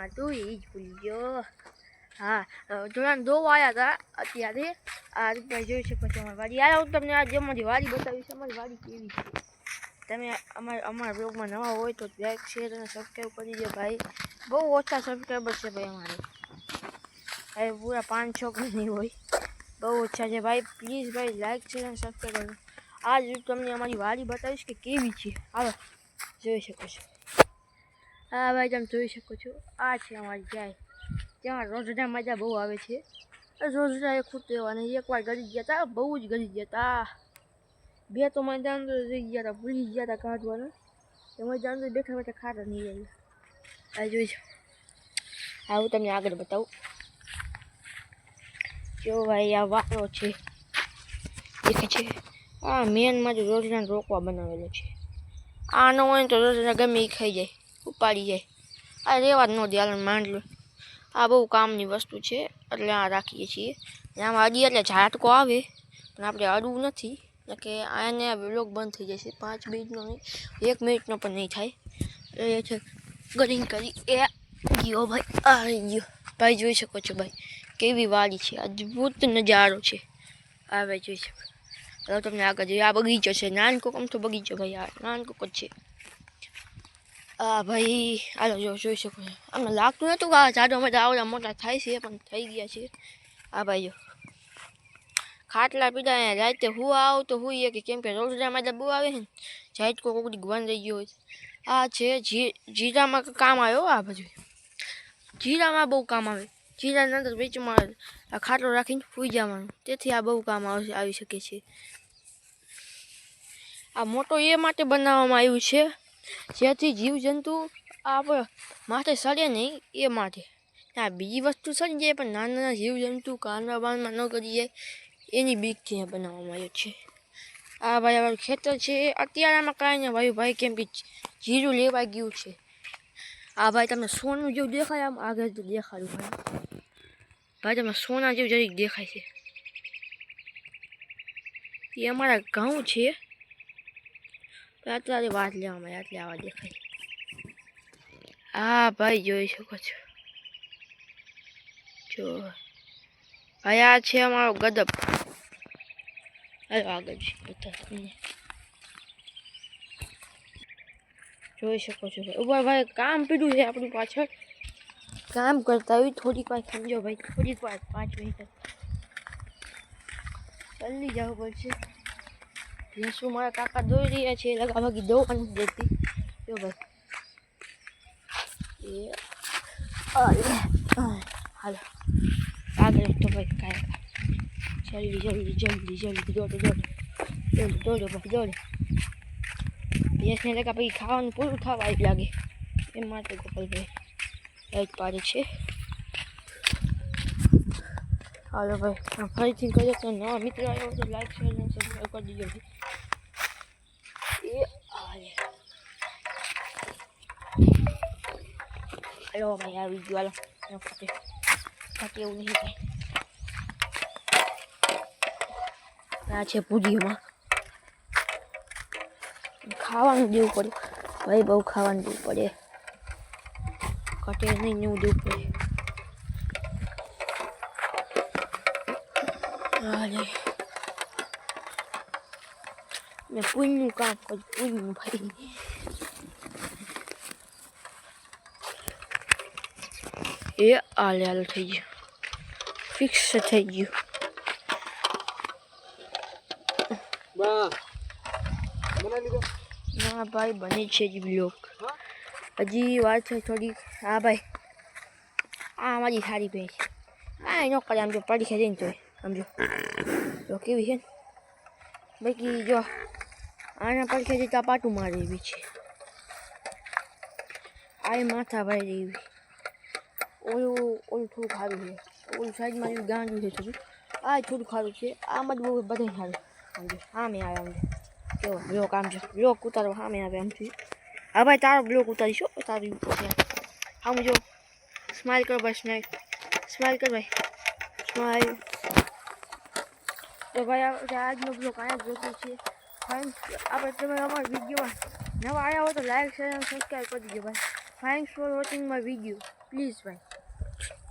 હતું એ જ ભૂલી ગયો. હા, થોડા દો આવ્યા હતા અત્યારે. આ રીતના જોઈ શકો છો અમારી વાડી. યાર હું તમને આજે અમારી વાડી બતાવીશ. અમારી વાડી કેવી છે. તમે અમારા બ્લોગમાં નવા હોય તો લાઈક શેર અને સબસ્ક્રાઈબ કરી દો ભાઈ. બહુ ઓછા સબસ્ક્રાઈબર છે ભાઈ અમારે. હવે પૂરા 500 નહીં હોય, બહુ ઓછા છે ભાઈ. પ્લીઝ ભાઈ લાઈક શેર અને સબસ્ક્રાઈબ કરો. આજ તમને અમારી વાડી બતાવીશ કે કેવી છે. હાલો જોઈ શકો છો. હા ભાઈ તમે જોઈ શકો છો. આ છે અમારી ગાય. ત્યાં રોજડા મજા બહુ આવે છે. રોજડા એ ખુદ રહેવાના. એકવાર ગળી ગયા હતા, બહુ જ ગળી ગયા હતા. બે તો મેદાન રહી ગયા હતા, ભૂલી ગયા હતા કાઢવાના. તો મેદાન બેઠા બેઠા ખાતા નહીં આવ્યા. આ જોઈ શકો. હા હું તમને આગળ બતાવું. જો ભાઈ આ વારો છે, દેખે છે. આ મેનમાં જ રોજડાને રોકવા બનાવેલો છે. આ ન હોય તો રોજડા ગમે એ ખાઈ જાય, ઉપાડી જાય. આ રેવા જ ન દે. હાલ માંડલો આ બહુ કામની વસ્તુ છે એટલે આ રાખીએ છીએ. આમાં અડી એટલે ઝાટકો આવે પણ આપણે અડવું નથી કે આને બ્લોગ બંધ થઈ જશે. 5 મિનિટનો નહીં, 1 મિનિટનો પણ નહીં થાય. એ છે ગરીન કરી એ ગયો ભાઈ. આ ગયો ભાઈ. જોઈ શકો છો ભાઈ કેવી વાડી છે. અદ્ભુત નજારો છે. આ ભાઈ જોઈ શકો. હવે તમને આગળ જોઈએ. આ બગીચો છે. નાનકો આમ તો બગીચો ભાઈ. આ નાનકો જ છે. હા ભાઈ હાલો જોઈ શકો છો. અમને લાગતું નહોતું કે આ ઝાડો બધા આવડા મોટા થાય છે પણ થઈ ગયા છે. આ ભાઈ જો ખાટલા પીડા અહીંયા રાતે હુવા આવ તો હુઈએ કે કેમ કે રોજડામાં બહુ આવે છે ને. ઝાટકો કોકડી બંધ રહી ગયો હોય. આ છે જીરામાં કામ આવ્યો. આ બધું જીરામાં બહુ કામ આવે. જીરાના અંદર વેચમાં આ ખાટલો રાખીને સુઈ જવાનું. તેથી આ બહુ કામ આવી શકે છે. આ મોટો એ માટે બનાવવામાં આવ્યું છે જેથી જીવજંતુ આપણે માથે સડે નહીં એ માટે. આ બીજી વસ્તુ સડી જાય પણ નાના નાના જીવજંતુ કાનમાં બાનમાં ન કરી જાય એની બીકથી બનાવવામાં આવ્યું છે. આ ભાઈ અમારું ખેતર છે. અત્યારે આમાં કાંઈ ન ભાઈ કેમ કે જીરું લેવા ગયું છે. આ ભાઈ તમને સોનું જેવું દેખાય. આમ આગળ તો દેખાડું ભાઈ તમને સોના જેવું જરીક દેખાય છે. એ અમારા ઘઉં છે. અત્યારે વાત લેવામાં એટલે આવા દેખાય. હા ભાઈ જોઈ શકો છો. જો ભાઈ આ છે અમારો ગદપ. હાલો આગળ જોઈ શકો છો ભાઈ. ઉપર ભાઈ કામ પીડ્યું છે આપણી પાછળ. કામ કરતા હોય થોડીક વાર સમજો ભાઈ. થોડીક વાર 5 મિનિટ જલ્દી જવું પડશે. ભેંસું મારા કાકા દોઈ રહ્યા છે. લગાભાગી દોવા નથી દેતી. જો ભાઈ એ હાલો આગળ તો ભાઈ કાંઈ જલ્દી દોડો ભાઈ દોડો. ભેંસને લગા પછી ખાવાનું પૂરું થવા જ લાગે એ માટે ગોપાલભાઈ લાઈટ પાડે છે. હાલો ભાઈ ફરીથી કહ્યું તો નવા મિત્ર આવ્યો તો લાઈક શેર અને સબસ્ક્રાઈબ કરી દીજો ભાઈ. હાલો ભાઈ આવી ગયો. હાલો ફાટે એવું નહીં ભાઈ. આ છે પૂરીમાં ખાવાનું દેવું પડે ભાઈ. બહુ ખાવાનું દેવું પડે. કટે નહીં એવું દેવું પડે. મેં પૂરીનું કામ કર્યું. પૂરીનું ભાઈ એ હાલ થઈ ગયું. ફિક્સ થઈ ગયું. ના ભાઈ બની છે જ બ્લોક. હજી વાત છે થોડી. હા ભાઈ આ મારી સારી ભેંસ. આ એનો કરે આમ જો પડી છે ને તોય સમજો તો કેવી છે ને બાકી. જો આના પડખેથી પાટું મારે એવી છે. આ માથા ભાઈ એવી. ઓલું થોડું ખારું છે. ઓલું સાઈડમાં એવી ગાંડું છે થોડું. આ થોડું ખારું છે. આમાં જ બહુ બધા સારું. સમજો સામે આવે આમ કેવો બ્લોક. આમ જો બ્લોક ઉતારો સામે આવે આમથી. હા ભાઈ તારો બ્લોક ઉતારીશો. તારી આમ જો સ્માઈલ કરો ભાઈ. સ્માઈલ કર ભાઈ. સ્માઈલ. તો ભાઈ આજનો બ્લોગ અહીંયા જ રોક્યો છે. આપણે તમે અમારા વિડીયોમાં નવા આવ્યા હોય તો લાઈક શેર અને સબસ્ક્રાઈબ કરી દીજો ભાઈ. Thanks for watching my video. Please ભાઈ